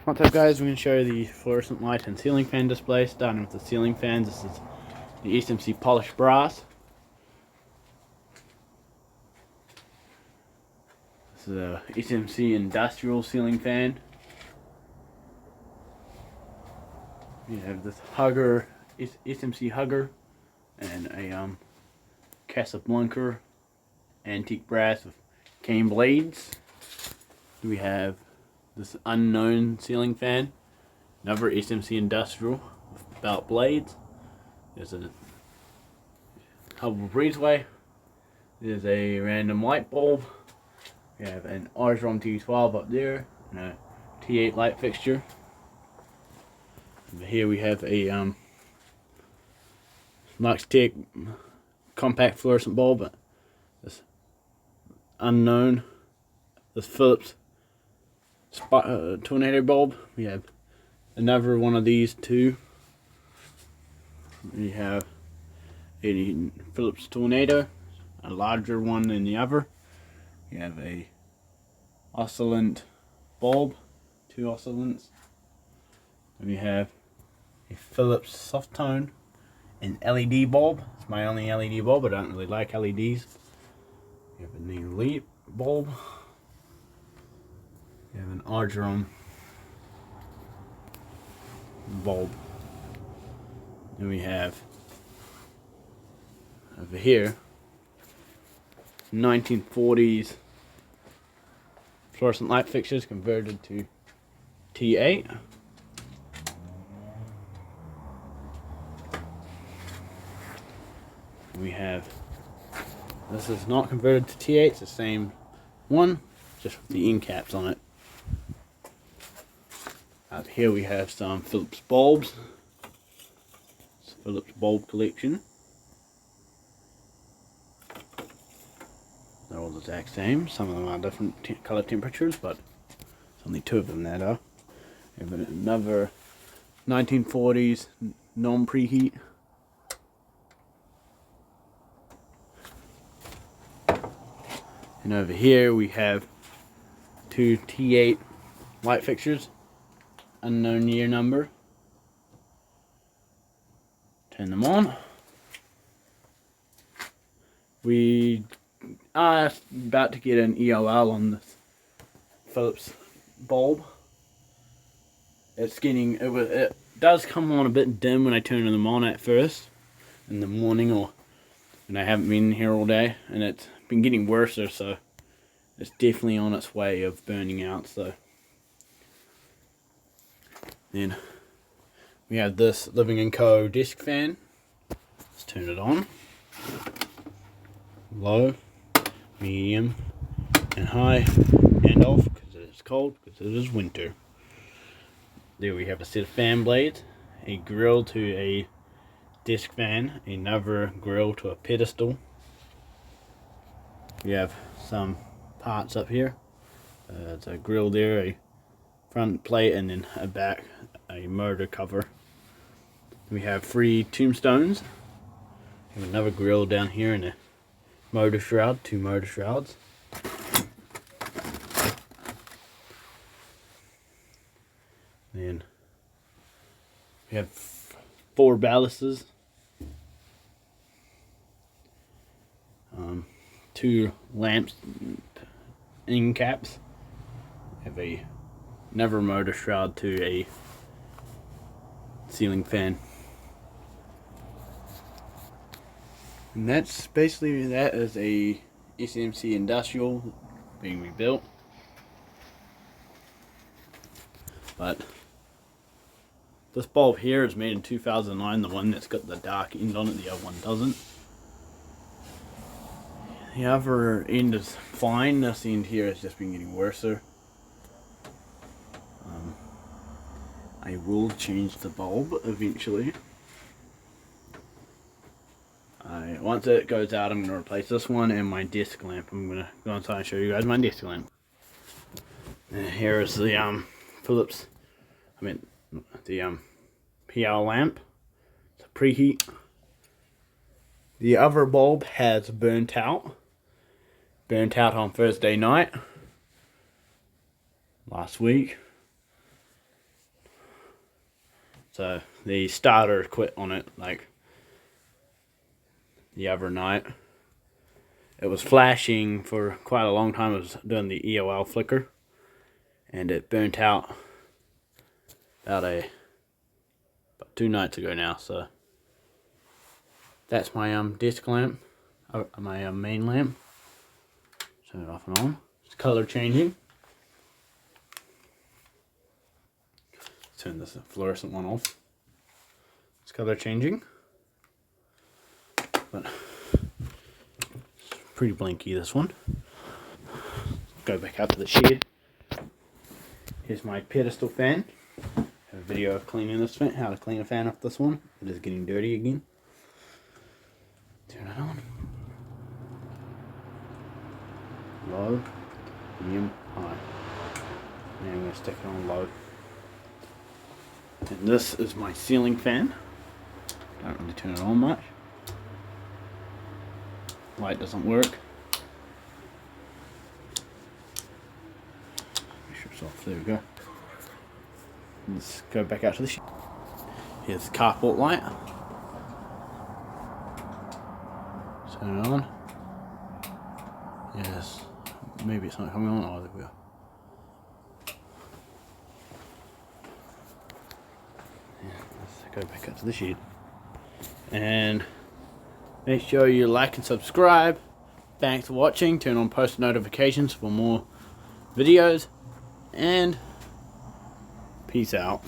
What's up guys, we're going to show you the fluorescent light and ceiling fan display. Starting with the ceiling fans, this is the SMC polished brass. This is a SMC industrial ceiling fan. We have this hugger, SMC hugger, and a Casablanca antique brass with cane blades. We have this unknown ceiling fan, another SMC industrial with belt blades. There's a Hubble breezeway. There's a random light bulb. We have an Osram T12 up there and a T8 light fixture. Over here we have a Luxtech compact fluorescent bulb. This unknown, this Philips tornado bulb. We have another one of these too. We have a Philips tornado, a larger one than the other. We have a oscillant bulb, two oscillants. And we have a Philips soft tone and LED bulb. It's my only LED bulb. I don't really like LEDs. We have an elite bulb. We have an Osram bulb. And we have over here 1940s fluorescent light fixtures converted to T8. We have, this is not converted to T8, it's the same one, just with the end caps on it. Up here we have some Philips bulbs. It's a Philips bulb collection. They're all the exact same. Some of them are different color temperatures, but there's only two of them that are. We have another 1940s non-preheat. And over here we have two T8 light fixtures. Unknown year number. Turn them on. We are about to get an EOL on this Philips bulb. It does come on a bit dim when I turn them on at first in the morning, or when I haven't been here all day, and it's been getting worse, so it's definitely on its way of burning out. So then we have this Living & Co. desk fan. Let's turn it on. Low, medium, and high, and off because it is cold, because it is winter. There we have a set of fan blades, a grill to a desk fan, another grill to a pedestal. We have some parts up here. It's a grill there, a front plate, and then a back, a motor cover. We have 3 tombstones. We have another grill down here and a motor shroud, 2 motor shrouds. Then we have 4 ballasts. 2 lamps end caps. We have another motor shroud to a ceiling fan. And that's basically, that is a SMC industrial being rebuilt. But this bulb here is made in 2009, the one that's got the dark end on it, the other one doesn't. The other end is fine, this end here has just been getting worse. I will change the bulb eventually. Once it goes out, I'm going to replace this one and my desk lamp. I'm going to go inside and show you guys my desk lamp. And here is the Philips, the PL lamp. It's a preheat. The other bulb has burnt out on Thursday night last week. So the starter quit on it like the other night. It was flashing for quite a long time. It was doing the EOL flicker, and it burnt out about 2 nights ago now. So that's my desk lamp, my main lamp. Turn it off and on. It's color changing. Turn this fluorescent one off. It's color changing, but it's pretty blinky, this one. Go back out to the shed. Here's my pedestal fan. I have a video of cleaning this fan, how to clean a fan off this one. It is getting dirty again. Turn it on. Low, medium, high. And I'm going to stick it on low. And this is my ceiling fan. Don't really turn it on much. Light doesn't work. Make sure it's off. There we go. Let's go back out to the shed. Here's the carport light. Turn it on. Yes. Maybe it's not coming on. Oh, there we go. Let's go back up to the shed. And make sure you like and subscribe. Thanks for watching. Turn on post notifications for more videos. And peace out.